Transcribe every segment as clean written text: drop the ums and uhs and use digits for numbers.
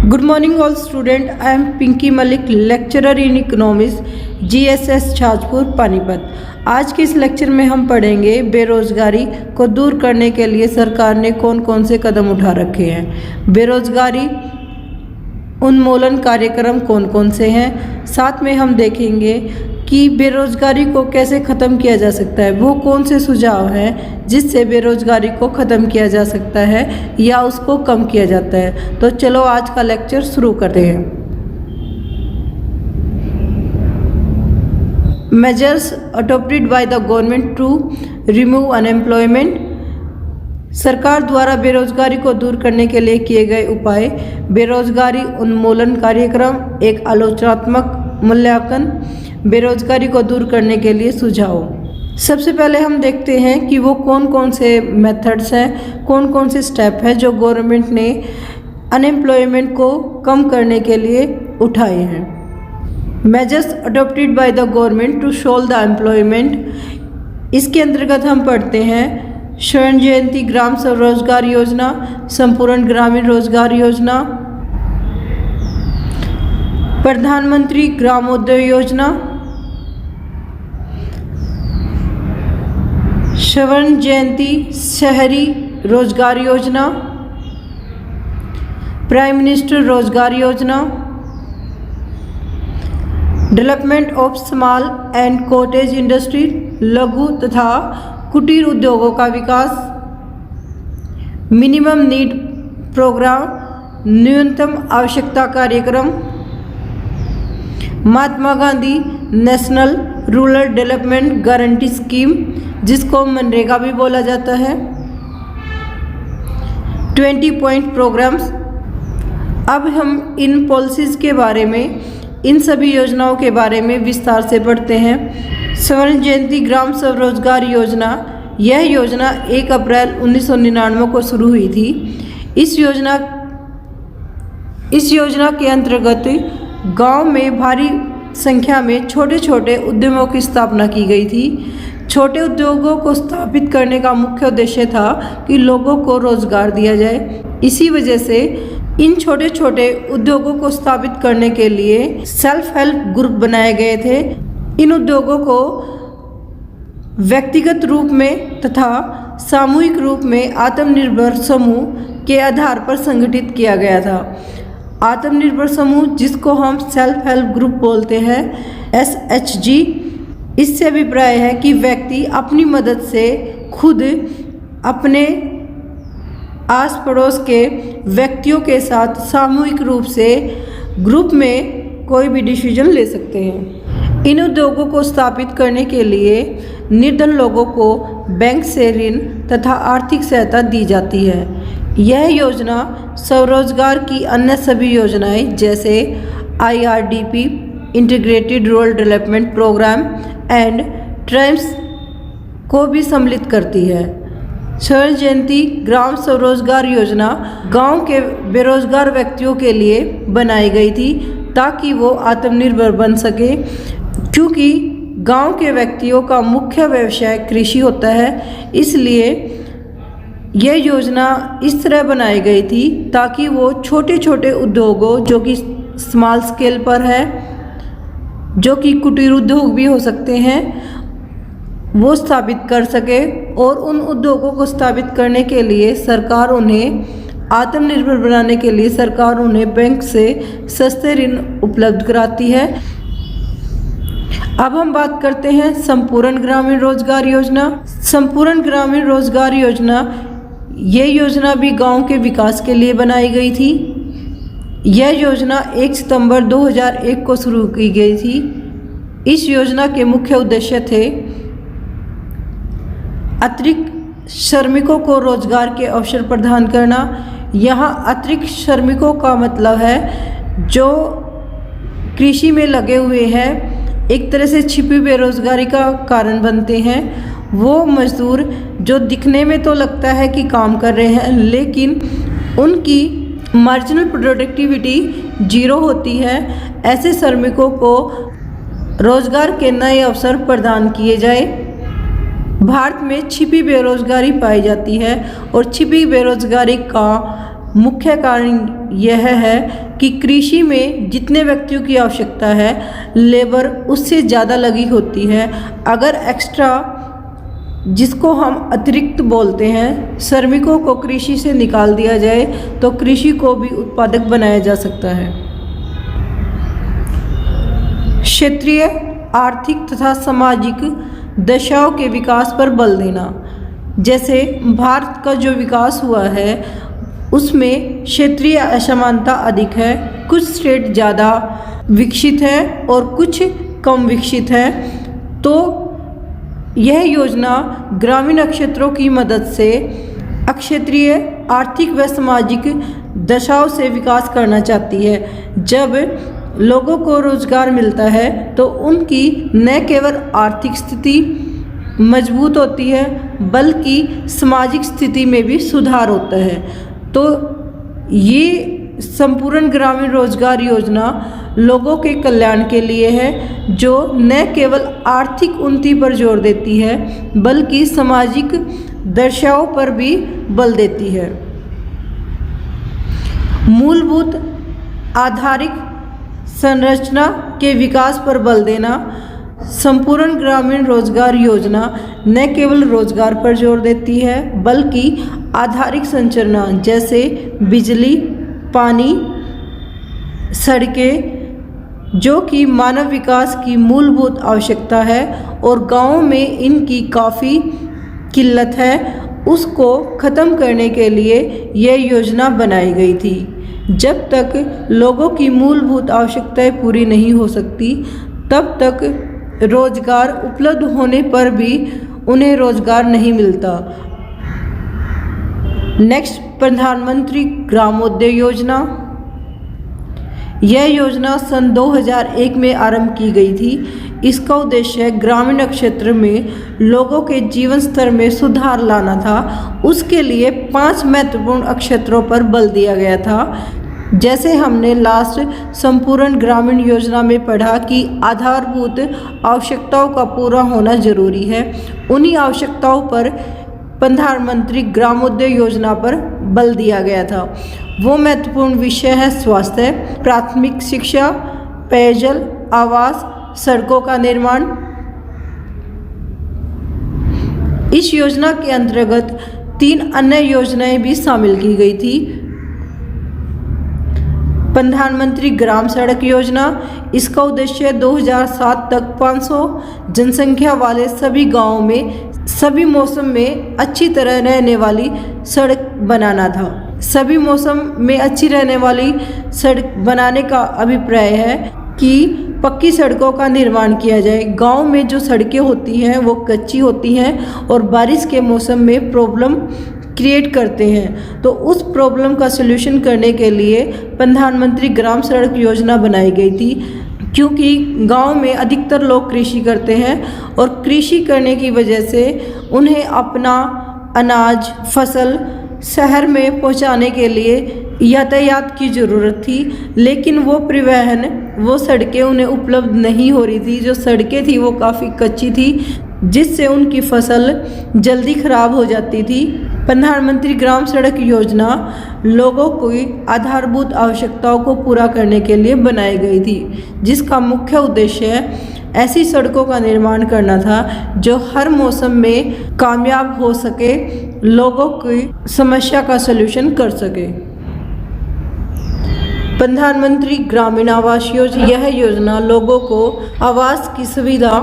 Good morning all student. I am Pinky Malik, lecturer in Economics, GSS Chhajpur Panipat. आज के इस lecture में हम पढ़ेंगे बेरोजगारी को दूर करने के लिए सरकार ने कौन कौन से कदम उठा रखे हैं। बेरोजगारी उन्मूलन कार्यक्रम कौन कौन से हैं। साथ में हम देखेंगे कि बेरोजगारी को कैसे ख़त्म किया जा सकता है, वो कौन से सुझाव हैं जिससे बेरोजगारी को ख़त्म किया जा सकता है या उसको कम किया जाता है। तो चलो आज का लेक्चर शुरू करते हैं। Measures adopted by the government to remove unemployment. सरकार द्वारा बेरोजगारी को दूर करने के लिए किए गए उपाय। बेरोजगारी उन्मूलन कार्यक्रम, एक आलोचनात्मक मूल्यांकन। बेरोजगारी को दूर करने के लिए सुझाव। सबसे पहले हम देखते हैं कि वो कौन कौन से मेथड्स हैं, कौन कौन से स्टेप हैं जो गवर्नमेंट ने अनएम्प्लॉयमेंट को कम करने के लिए उठाए हैं। Measures adopted by the government to solve the employment. इसके अंतर्गत हम पढ़ते हैं स्वर्ण जयंती ग्राम स्वरोजगार योजना, संपूर्ण ग्रामीण रोजगार योजना, प्रधानमंत्री ग्रामोदय योजना, स्वर्ण जयंती शहरी रोजगार योजना, प्राइम मिनिस्टर रोजगार योजना, development of small and cottage industry, लघु तथा कुटीर उद्योगों का विकास, मिनिमम नीड प्रोग्राम, न्यूनतम आवश्यकता कार्यक्रम, Mahatma Gandhi national rural development guarantee scheme जिसको मनरेगा भी बोला जाता है, 20 पॉइंट प्रोग्राम्स। अब हम इन पॉलिसीज़ के बारे में, इन सभी योजनाओं के बारे में विस्तार से पढ़ते हैं। स्वर्ण जयंती ग्राम स्वरोजगार योजना, यह योजना 1 अप्रैल 1999 को शुरू हुई थी। इस योजना के अंतर्गत गांव में भारी संख्या में छोटे छोटे उद्यमों की स्थापना की गई थी। छोटे उद्योगों को स्थापित करने का मुख्य उद्देश्य था कि लोगों को रोजगार दिया जाए। इसी वजह से इन छोटे छोटे उद्योगों को स्थापित करने के लिए सेल्फ हेल्प ग्रुप बनाए गए थे। इन उद्योगों को व्यक्तिगत रूप में तथा सामूहिक रूप में आत्मनिर्भर समूह के आधार पर संगठित किया गया था। आत्मनिर्भर समूह, जिसको हम सेल्फ हेल्प ग्रुप बोलते हैं, SHG। इससे अभिप्राय है कि व्यक्ति अपनी मदद से खुद अपने आस पड़ोस के व्यक्तियों के साथ सामूहिक रूप से ग्रुप में कोई भी डिसीजन ले सकते हैं। इन उद्योगों को स्थापित करने के लिए निर्धन लोगों को बैंक से ऋण तथा आर्थिक सहायता दी जाती है। यह योजना स्वरोजगार की अन्य सभी योजनाएं जैसे IRDP, integrated rural development programme and TRYSEM को भी सम्मिलित करती है। स्वर्ण जयंती ग्राम स्वरोजगार योजना गांव के बेरोजगार व्यक्तियों के लिए बनाई गई थी ताकि वो आत्मनिर्भर बन सके, क्योंकि गांव के व्यक्तियों का मुख्य व्यवसाय कृषि होता है। इसलिए यह योजना इस तरह बनाई गई थी ताकि वो छोटे छोटे उद्योगों, जो कि स्मॉल स्केल पर है, जो कि कुटीर उद्योग भी हो सकते हैं, वो स्थापित कर सके। और उन उद्योगों को स्थापित करने के लिए सरकार उन्हें आत्मनिर्भर बनाने के लिए सरकार उन्हें बैंक से सस्ते ऋण उपलब्ध कराती है। अब हम बात करते हैं संपूर्ण ग्रामीण रोजगार योजना। संपूर्ण ग्रामीण रोजगार योजना, ये योजना भी गांव के विकास के लिए बनाई गई थी। यह योजना 1 सितंबर 2001 को शुरू की गई थी। इस योजना के मुख्य उद्देश्य थे अतिरिक्त श्रमिकों को रोजगार के अवसर प्रदान करना। यहाँ अतिरिक्त श्रमिकों का मतलब है जो कृषि में लगे हुए हैं, एक तरह से छिपी बेरोजगारी का कारण बनते हैं। वो मजदूर जो दिखने में तो लगता है कि काम कर रहे हैं, लेकिन उनकी मार्जिनल प्रोडक्टिविटी 0 होती है। ऐसे श्रमिकों को रोजगार के नए अवसर प्रदान किए जाए। भारत में छिपी बेरोजगारी पाई जाती है और छिपी बेरोजगारी का मुख्य कारण यह है कि कृषि में जितने व्यक्तियों की आवश्यकता है, लेबर उससे ज़्यादा लगी होती है। अगर एक्स्ट्रा, जिसको हम अतिरिक्त बोलते हैं, श्रमिकों को कृषि से निकाल दिया जाए तो कृषि को भी उत्पादक बनाया जा सकता है। क्षेत्रीय आर्थिक तथा सामाजिक दशाओं के विकास पर बल देना। जैसे भारत का जो विकास हुआ है उसमें क्षेत्रीय असमानता अधिक है। कुछ स्टेट ज़्यादा विकसित है और कुछ कम विकसित है। तो यह योजना ग्रामीण क्षेत्रों की मदद से अक्षेत्रीय आर्थिक व सामाजिक दशाओं से विकास करना चाहती है। जब लोगों को रोजगार मिलता है तो उनकी न केवल आर्थिक स्थिति मजबूत होती है बल्कि सामाजिक स्थिति में भी सुधार होता है। तो ये संपूर्ण ग्रामीण रोजगार योजना लोगों के कल्याण के लिए है, जो न केवल आर्थिक उन्नति पर जोर देती है बल्कि सामाजिक दशाओं पर भी बल देती है। मूलभूत आधारिक संरचना के विकास पर बल देना। संपूर्ण ग्रामीण रोजगार योजना न केवल रोजगार पर जोर देती है बल्कि आधारिक संरचना जैसे बिजली, पानी, सड़कें, जो कि मानव विकास की मूलभूत आवश्यकता है और गांवों में इनकी काफ़ी किल्लत है, उसको ख़त्म करने के लिए यह योजना बनाई गई थी। जब तक लोगों की मूलभूत आवश्यकताएं पूरी नहीं हो सकती तब तक रोजगार उपलब्ध होने पर भी उन्हें रोजगार नहीं मिलता। नेक्स्ट, प्रधानमंत्री ग्रामोदय योजना। यह योजना सन 2001 में आरंभ की गई थी। इसका उद्देश्य ग्रामीण क्षेत्र में लोगों के जीवन स्तर में सुधार लाना था। उसके लिए 5 महत्वपूर्ण क्षेत्रों पर बल दिया गया था। जैसे हमने लास्ट संपूर्ण ग्रामीण योजना में पढ़ा कि आधारभूत आवश्यकताओं का पूरा होना जरूरी है। उन्हीं आवश्यकताओं पर प्रधानमंत्री ग्रामोदय योजना पर बल दिया गया था। वो महत्वपूर्ण विषय है स्वास्थ्य, प्राथमिक शिक्षा, पेयजल, आवास, सड़कों का निर्माण। इस योजना के अंतर्गत 3 अन्य योजनाएं भी शामिल की गई थी। प्रधानमंत्री ग्राम सड़क योजना। इसका उद्देश्य 2007 तक 500 जनसंख्या वाले सभी गांवों में सभी मौसम में अच्छी तरह रहने वाली सड़क बनाना था। सभी मौसम में अच्छी रहने वाली सड़क बनाने का अभिप्राय है कि पक्की सड़कों का निर्माण किया जाए। गांव में जो सड़कें होती हैं वो कच्ची होती हैं और बारिश के मौसम में प्रॉब्लम क्रिएट करते हैं। तो उस प्रॉब्लम का सलूशन करने के लिए प्रधानमंत्री ग्राम सड़क योजना बनाई गई थी, क्योंकि गांव में अधिकतर लोग कृषि करते हैं और कृषि करने की वजह से उन्हें अपना अनाज, फसल शहर में पहुंचाने के लिए यातायात की ज़रूरत थी, लेकिन वो परिवहन, वो सड़कें उन्हें उपलब्ध नहीं हो रही थी। जो सड़कें थी वो काफ़ी कच्ची थी, जिससे उनकी फसल जल्दी ख़राब हो जाती थी। प्रधानमंत्री ग्राम सड़क योजना लोगों की आधारभूत आवश्यकताओं को पूरा करने के लिए बनाई गई थी, जिसका मुख्य उद्देश्य ऐसी सड़कों का निर्माण करना था जो हर मौसम में कामयाब हो सके, लोगों की समस्या का सलूशन कर सके। प्रधानमंत्री ग्रामीण आवास योजना। यह योजना लोगों को आवास की सुविधा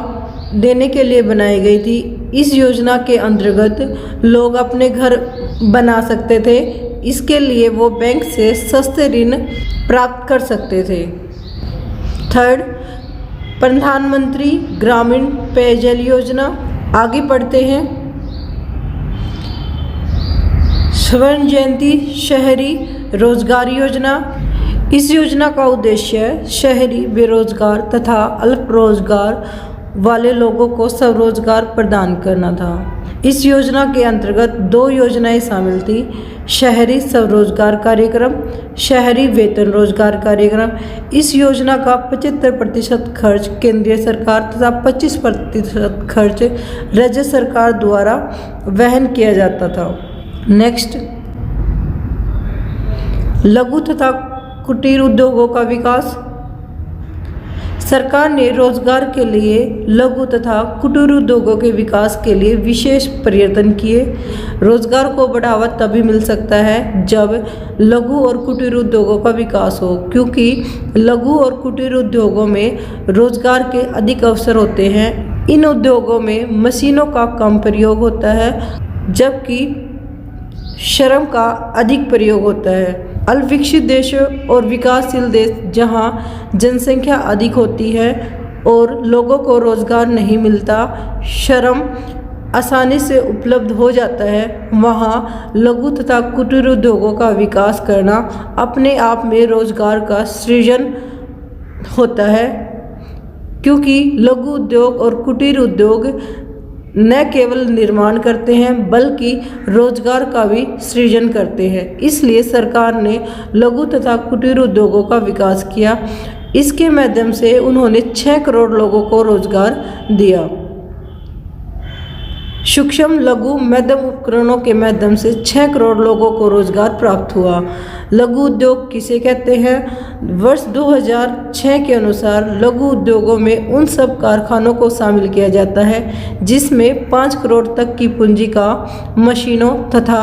देने के लिए बनाई गई थी। इस योजना के अंतर्गत लोग अपने घर बना सकते थे। इसके लिए वो बैंक से सस्ते ऋण प्राप्त कर सकते थे। थर्ड, प्रधानमंत्री ग्रामीण पेयजल योजना। आगे पढ़ते हैं। स्वर्ण जयंती शहरी रोजगार योजना। इस योजना का उद्देश्य शहरी बेरोजगार तथा अल्प रोजगार वाले लोगों को स्वरोजगार प्रदान करना था। इस योजना के अंतर्गत 2 योजनाएं शामिल थी, शहरी स्वरोजगार कार्यक्रम, शहरी वेतन रोजगार कार्यक्रम। इस योजना का 75% खर्च केंद्रीय सरकार तथा 25% खर्च राज्य सरकार द्वारा वहन किया जाता था। नेक्स्ट, लघु तथा कुटीर उद्योगों का विकास। सरकार ने रोजगार के लिए लघु तथा कुटीर उद्योगों के विकास के लिए विशेष प्रयत्न किए। रोजगार को बढ़ावा तभी मिल सकता है जब लघु और कुटीर उद्योगों का विकास हो, क्योंकि लघु और कुटीर उद्योगों में रोजगार के अधिक अवसर होते हैं। इन उद्योगों में मशीनों का कम प्रयोग होता है, जबकि श्रम का अधिक प्रयोग होता है। अल्पविकसित देश और विकासशील देश जहां जनसंख्या अधिक होती है और लोगों को रोजगार नहीं मिलता, श्रम आसानी से उपलब्ध हो जाता है, वहां लघु तथा कुटीर उद्योगों का विकास करना अपने आप में रोजगार का सृजन होता है, क्योंकि लघु उद्योग और कुटीर उद्योग न केवल निर्माण करते हैं बल्कि रोजगार का भी सृजन करते हैं। इसलिए सरकार ने लघु तथा कुटीर उद्योगों का विकास किया। इसके माध्यम से उन्होंने 6 करोड़ लोगों को रोजगार दिया। सूक्ष्म लघु मध्यम उपकरणों के माध्यम से 6 करोड़ लोगों को रोजगार प्राप्त हुआ। लघु उद्योग किसे कहते हैं? वर्ष 2006 के अनुसार लघु उद्योगों में उन सब कारखानों को शामिल किया जाता है जिसमें 5 करोड़ तक की पूंजी का मशीनों तथा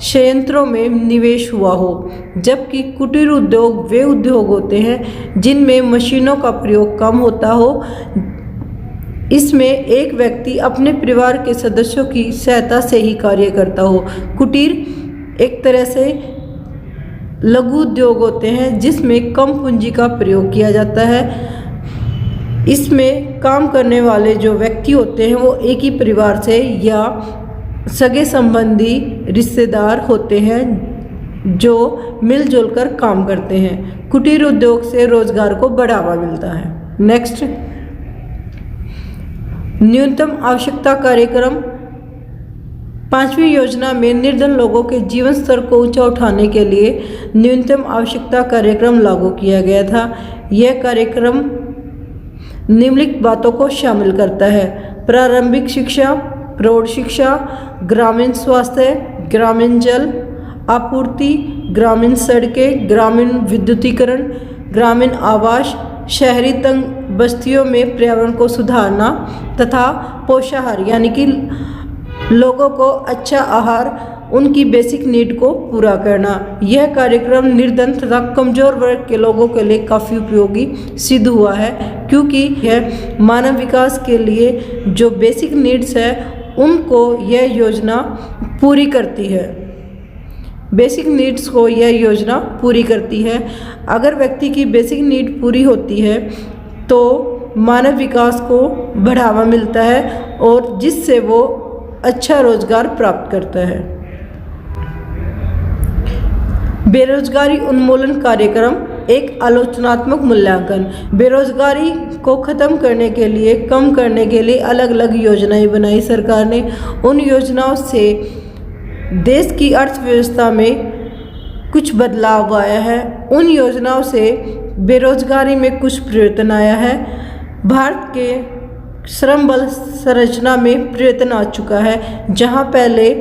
संयंत्रों में निवेश हुआ हो, जबकि कुटीर उद्योग वे उद्योग होते हैं जिनमें मशीनों का प्रयोग कम होता हो। इसमें एक व्यक्ति अपने परिवार के सदस्यों की सहायता से ही कार्य करता हो। कुटीर एक तरह से लघु उद्योग होते हैं जिसमें कम पूंजी का प्रयोग किया जाता है। इसमें काम करने वाले जो व्यक्ति होते हैं वो एक ही परिवार से या सगे संबंधी रिश्तेदार होते हैं जो मिलजुल कर काम करते हैं। कुटीर उद्योग से रोजगार को बढ़ावा मिलता है। नेक्स्ट, न्यूनतम आवश्यकता कार्यक्रम। 5वीं योजना में निर्धन लोगों के जीवन स्तर को ऊंचा उठाने के लिए न्यूनतम आवश्यकता कार्यक्रम लागू किया गया था। यह कार्यक्रम निम्नलिखित बातों को शामिल करता है: प्रारंभिक शिक्षा, प्रौढ़ शिक्षा, ग्रामीण स्वास्थ्य, ग्रामीण जल आपूर्ति, ग्रामीण सड़कें, ग्रामीण विद्युतीकरण, ग्रामीण आवास, शहरी तंग बस्तियों में पर्यावरण को सुधारना तथा पोषाहार यानी कि लोगों को अच्छा आहार, उनकी बेसिक नीड को पूरा करना। यह कार्यक्रम निर्धन तथा कमजोर वर्ग के लोगों के लिए काफ़ी उपयोगी सिद्ध हुआ है, क्योंकि यह मानव विकास के लिए जो बेसिक नीड्स है उनको यह योजना पूरी करती है। बेसिक नीड्स को यह योजना पूरी करती है। अगर व्यक्ति की बेसिक नीड पूरी होती है तो मानव विकास को बढ़ावा मिलता है और जिससे वो अच्छा रोजगार प्राप्त करता है। बेरोजगारी उन्मूलन कार्यक्रम एक आलोचनात्मक मूल्यांकन। बेरोजगारी को खत्म करने के लिए, कम करने के लिए अलग अलग योजनाएं बनाई सरकार ने। उन योजनाओं से देश की अर्थव्यवस्था में कुछ बदलाव आया है। उन योजनाओं से बेरोजगारी में कुछ परिवर्तन आया है। भारत के श्रम बल संरचना में परिवर्तन आ चुका है। जहां पहले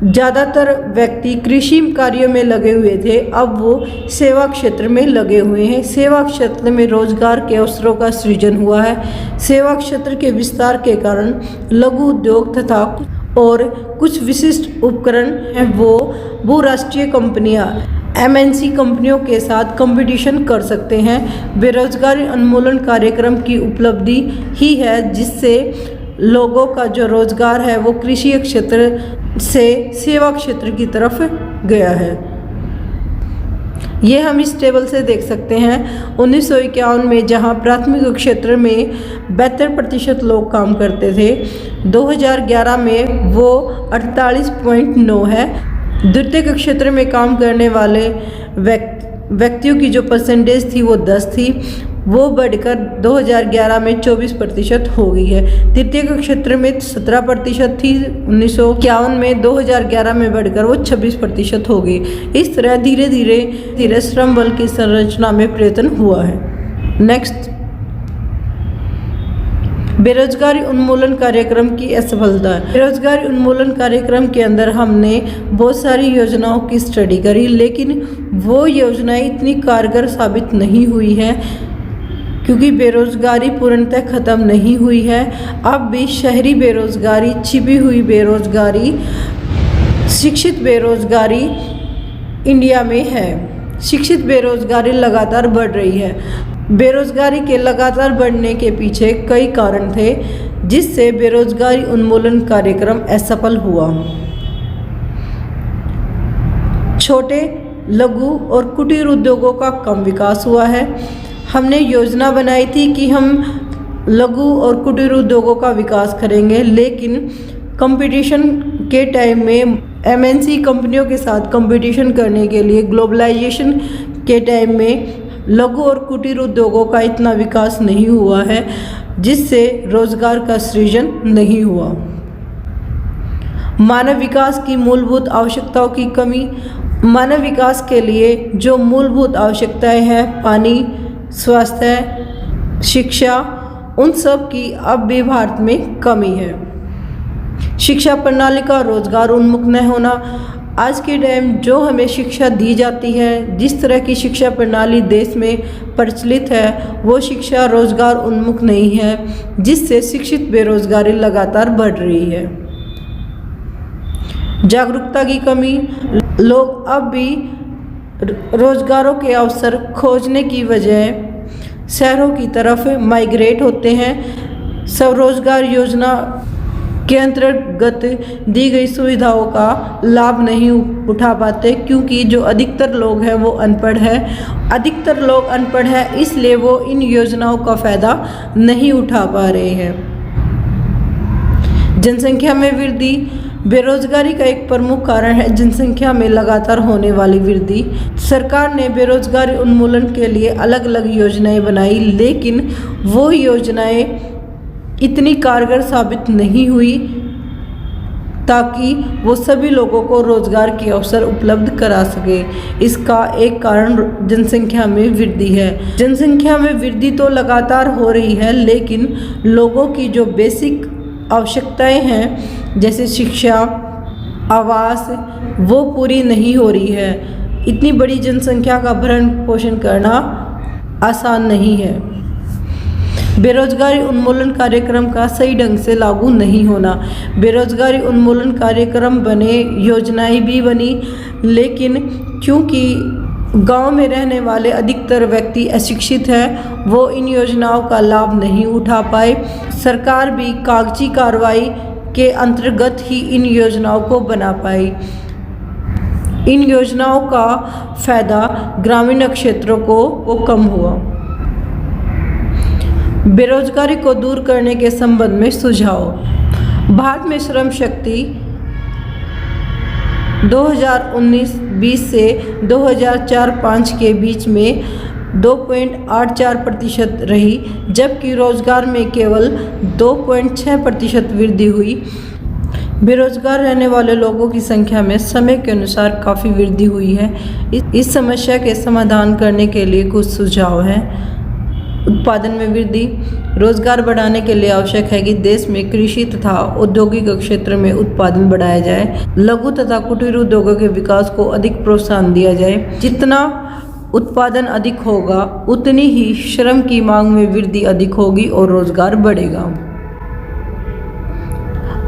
ज़्यादातर व्यक्ति कृषि कार्यों में लगे हुए थे, अब वो सेवा क्षेत्र में लगे हुए हैं। सेवा क्षेत्र में रोजगार के अवसरों का सृजन हुआ है। सेवा क्षेत्र के विस्तार के कारण लघु उद्योग तथा और कुछ विशिष्ट उपकरण हैं वो बहुराष्ट्रीय कंपनियां MNC कंपनियों के साथ कंपटीशन कर सकते हैं। बेरोजगारी उन्मूलन कार्यक्रम की उपलब्धि ही है जिससे लोगों का जो रोजगार है वो कृषि क्षेत्र से सेवा क्षेत्र की तरफ गया है। ये हम इस टेबल से देख सकते हैं। 1951 में जहां प्राथमिक क्षेत्र में 72% लोग काम करते थे, 2011 में वो 48.9 है। द्वितीयक क्षेत्र में काम करने वाले व्यक्तियों की जो परसेंटेज थी वो 10 थी, वो बढ़कर 2011 में 24% हो गई है। तृतीयक क्षेत्र में 17% थी 1951 में, 2011 में बढ़कर वो 26% हो गई। इस तरह धीरे धीरे श्रम बल की संरचना में परिवर्तन हुआ है। नेक्स्ट, बेरोजगारी उन्मूलन कार्यक्रम की असफलता। बेरोजगारी उन्मूलन कार्यक्रम के अंदर हमने बहुत सारी योजनाओं की स्टडी करी, लेकिन वो योजनाएं इतनी कारगर साबित नहीं हुई है क्योंकि बेरोजगारी पूर्णतः ख़त्म नहीं हुई है। अब भी शहरी बेरोजगारी, छिपी हुई बेरोजगारी, शिक्षित बेरोजगारी इंडिया में है। शिक्षित बेरोजगारी लगातार बढ़ रही है। बेरोजगारी के लगातार बढ़ने के पीछे कई कारण थे, जिससे बेरोजगारी उन्मूलन कार्यक्रम असफल हुआ। छोटे, लघु और कुटीर उद्योगों का कम विकास हुआ है। हमने योजना बनाई थी कि हम लघु और कुटीर उद्योगों का विकास करेंगे, लेकिन कंपटीशन के टाइम में एमएनसी कंपनियों के साथ कंपटीशन करने के लिए ग्लोबलाइजेशन के टाइम में लघु और कुटीर उद्योगों का इतना विकास नहीं हुआ है, जिससे रोजगार का सृजन नहीं हुआ। मानव विकास की मूलभूत आवश्यकताओं की कमी। मानव विकास के लिए जो मूलभूत आवश्यकताएं हैं, पानी, स्वास्थ्य, शिक्षा, उन सब की अब भी भारत में कमी है। शिक्षा प्रणाली का रोजगार उन्मुख न होना। आज के टाइम जो हमें शिक्षा दी जाती है, जिस तरह की शिक्षा प्रणाली देश में प्रचलित है, वो शिक्षा रोजगार उन्मुख नहीं है, जिससे शिक्षित बेरोजगारी लगातार बढ़ रही है। जागरूकता की कमी। लोग अब भी रोजगारों के अवसर खोजने की बजाय शहरों की तरफ माइग्रेट होते हैं। स्वरोजगार योजना के अंतर्गत दी गई सुविधाओं का लाभ नहीं उठा पाते, क्योंकि जो अधिकतर लोग हैं वो अनपढ़ है। अधिकतर लोग अनपढ़ है, इसलिए वो इन योजनाओं का फ़ायदा नहीं उठा पा रहे हैं। जनसंख्या में वृद्धि। बेरोजगारी का एक प्रमुख कारण है जनसंख्या में लगातार होने वाली वृद्धि। सरकार ने बेरोजगारी उन्मूलन के लिए अलग अलग योजनाएं बनाई, लेकिन वो योजनाएं इतनी कारगर साबित नहीं हुई ताकि वो सभी लोगों को रोजगार के अवसर उपलब्ध करा सके। इसका एक कारण जनसंख्या में वृद्धि है। जनसंख्या में वृद्धि तो लगातार हो रही है, लेकिन लोगों की जो बेसिक आवश्यकताएं हैं, जैसे शिक्षा, आवास, वो पूरी नहीं हो रही है। इतनी बड़ी जनसंख्या का भरण पोषण करना आसान नहीं है। बेरोजगारी उन्मूलन कार्यक्रम का सही ढंग से लागू नहीं होना। बेरोजगारी उन्मूलन कार्यक्रम बने, योजनाएं भी बनी, लेकिन क्योंकि गांव में रहने वाले अधिकतर व्यक्ति अशिक्षित हैं, वो इन योजनाओं का लाभ नहीं उठा पाए। सरकार भी कागजी कार्रवाई के अंतर्गत ही इन योजनाओं को बना पाई। इन योजनाओं का फायदा ग्रामीण क्षेत्रों को कम हुआ। बेरोजगारी को दूर करने के संबंध में सुझाव। भारत में श्रम शक्ति 2019-20 से 2004-05 के बीच में 2.84% रही, जबकि रोजगार में केवल 2.6% वृद्धि हुई। बेरोजगार रहने वाले लोगों की संख्या में समय के अनुसार काफ़ी वृद्धि हुई है। इस समस्या के समाधान करने के लिए कुछ सुझाव हैं। उत्पादन में वृद्धि। रोजगार बढ़ाने के लिए आवश्यक है कि देश में कृषि तथा औद्योगिक क्षेत्र में उत्पादन बढ़ाया जाए। लघु तथा कुटीर उद्योगों के विकास को अधिक प्रोत्साहन दिया जाए। जितना उत्पादन अधिक होगा, उतनी ही श्रम की मांग में वृद्धि अधिक होगी और रोजगार बढ़ेगा।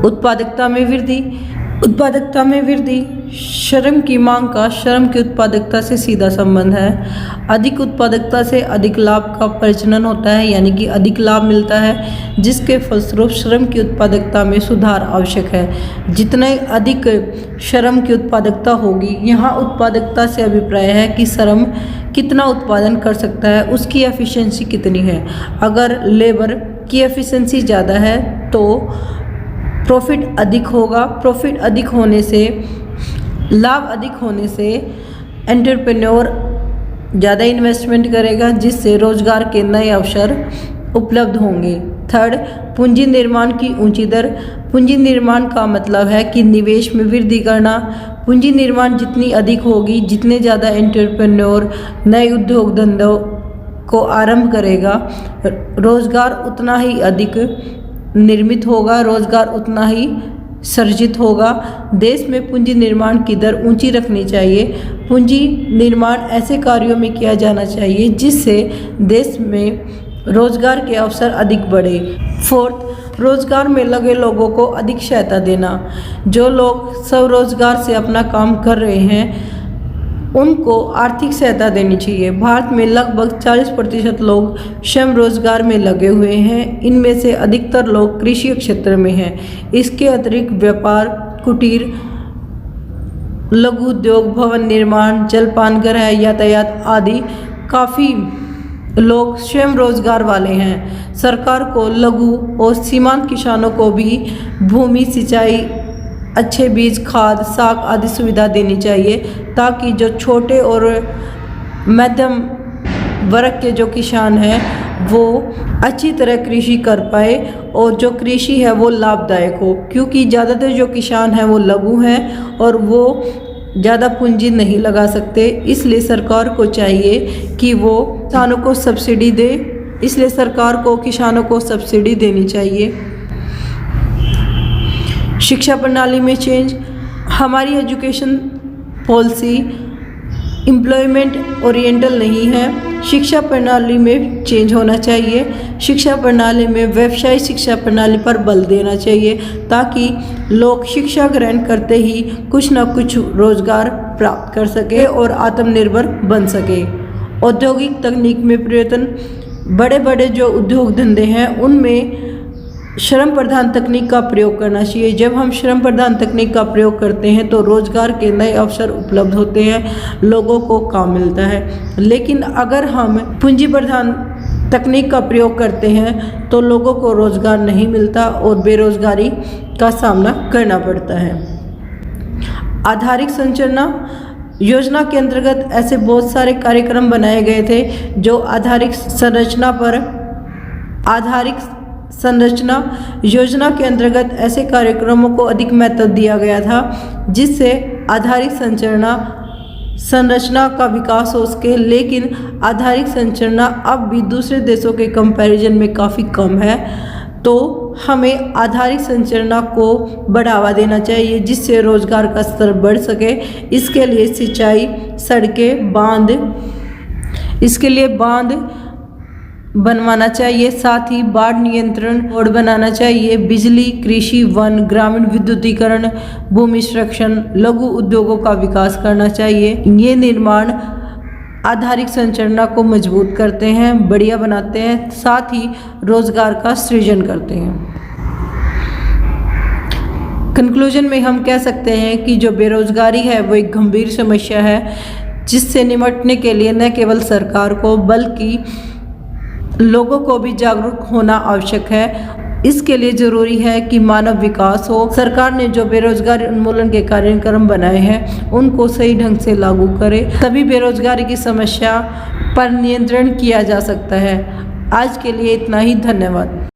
उत्पादकता में वृद्धि। उत्पादकता में वृद्धि। श्रम की मांग का श्रम की उत्पादकता से सीधा संबंध है। अधिक उत्पादकता से अधिक लाभ का प्रजनन होता है, यानी कि अधिक लाभ मिलता है, जिसके फलस्वरूप श्रम की उत्पादकता में सुधार आवश्यक है। जितने अधिक श्रम की उत्पादकता होगी, यहाँ उत्पादकता से अभिप्राय है कि श्रम कितना उत्पादन कर सकता है, उसकी एफिशिएंसी कितनी है। अगर लेबर की एफिशिएंसी ज़्यादा है तो प्रॉफिट अधिक होगा। प्रॉफिट अधिक होने से, लाभ अधिक होने से एंटरप्रेन्योर ज़्यादा इन्वेस्टमेंट करेगा, जिससे रोजगार के नए अवसर उपलब्ध होंगे। थर्ड, पूंजी निर्माण की ऊंची दर। पूंजी निर्माण का मतलब है कि निवेश में वृद्धि करना। पूंजी निर्माण जितनी अधिक होगी, जितने ज़्यादा एंटरप्रेन्योर नए उद्योग धंधों को आरंभ करेगा, रोजगार उतना ही अधिक निर्मित होगा, रोजगार उतना ही सृजित होगा। देश में पूंजी निर्माण की दर ऊंची रखनी चाहिए। पूंजी निर्माण ऐसे कार्यों में किया जाना चाहिए जिससे देश में रोजगार के अवसर अधिक बढ़े। फोर्थ, रोजगार में लगे लोगों को अधिक सहायता देना। जो लोग स्वरोजगार से अपना काम कर रहे हैं उनको आर्थिक सहायता देनी चाहिए। भारत में लगभग 40% लोग स्वयं रोजगार में लगे हुए हैं। इनमें से अधिकतर लोग कृषि क्षेत्र में हैं। इसके अतिरिक्त व्यापार, कुटीर, लघु उद्योग, भवन निर्माण, जलपान गृह, यातायात आदि काफ़ी लोग स्वयं रोजगार वाले हैं। सरकार को लघु और सीमांत किसानों को भी भूमि सिंचाई, अच्छे बीज, खाद, साग आदि सुविधा देनी चाहिए ताकि जो छोटे और मध्यम वर्ग के जो किसान हैं वो अच्छी तरह कृषि कर पाए और जो कृषि है वो लाभदायक हो, क्योंकि ज़्यादातर जो किसान हैं वो लघु हैं और वो ज़्यादा पूंजी नहीं लगा सकते। इसलिए सरकार को चाहिए कि वो किसानों को सब्सिडी दे। इसलिए सरकार को किसानों को सब्सिडी देनी चाहिए। शिक्षा प्रणाली में चेंज। हमारी एजुकेशन पॉलिसी एम्प्लॉयमेंट ओरिएंटल नहीं है। शिक्षा प्रणाली में चेंज होना चाहिए। शिक्षा प्रणाली में व्यवसाय शिक्षा प्रणाली पर बल देना चाहिए ताकि लोग शिक्षा ग्रहण करते ही कुछ न कुछ रोजगार प्राप्त कर सके और आत्मनिर्भर बन सके। औद्योगिक तकनीक में परिवर्तन। बड़े बड़े जो उद्योग धंधे हैं उनमें श्रम प्रधान तकनीक का प्रयोग करना चाहिए। जब हम श्रम प्रधान तकनीक का प्रयोग करते हैं तो रोजगार के नए अवसर उपलब्ध होते हैं, लोगों को काम मिलता है। लेकिन अगर हम पूंजी प्रधान तकनीक का प्रयोग करते हैं तो लोगों को रोजगार नहीं मिलता और बेरोजगारी का सामना करना पड़ता है। आधारिक संरचना योजना के अंतर्गत ऐसे बहुत सारे कार्यक्रम बनाए गए थे जो आधारिक संरचना योजना के अंतर्गत ऐसे कार्यक्रमों को अधिक महत्व दिया गया था जिससे आधारिक संरचना का विकास हो सके। लेकिन आधारिक संरचना अब भी दूसरे देशों के कंपैरिजन में काफ़ी कम है, तो हमें आधारिक संरचना को बढ़ावा देना चाहिए जिससे रोजगार का स्तर बढ़ सके। इसके लिए सिंचाई, सड़कें, बांध बनवाना चाहिए। साथ ही बाढ़ नियंत्रण बोर्ड बनाना चाहिए। बिजली, कृषि, वन, ग्रामीण विद्युतीकरण, भूमि संरक्षण, लघु उद्योगों का विकास करना चाहिए। ये निर्माण आधारिक संरचना को मजबूत करते हैं, बढ़िया बनाते हैं, साथ ही रोजगार का सृजन करते हैं। कंक्लूजन में हम कह सकते हैं कि जो बेरोजगारी है वो एक गंभीर समस्या है जिससे निपटने के लिए न केवल सरकार को बल्कि लोगों को भी जागरूक होना आवश्यक है। इसके लिए जरूरी है कि मानव विकास हो। सरकार ने जो बेरोजगारी उन्मूलन के कार्यक्रम बनाए हैं उनको सही ढंग से लागू करे, तभी बेरोजगारी की समस्या पर नियंत्रण किया जा सकता है। आज के लिए इतना ही। धन्यवाद।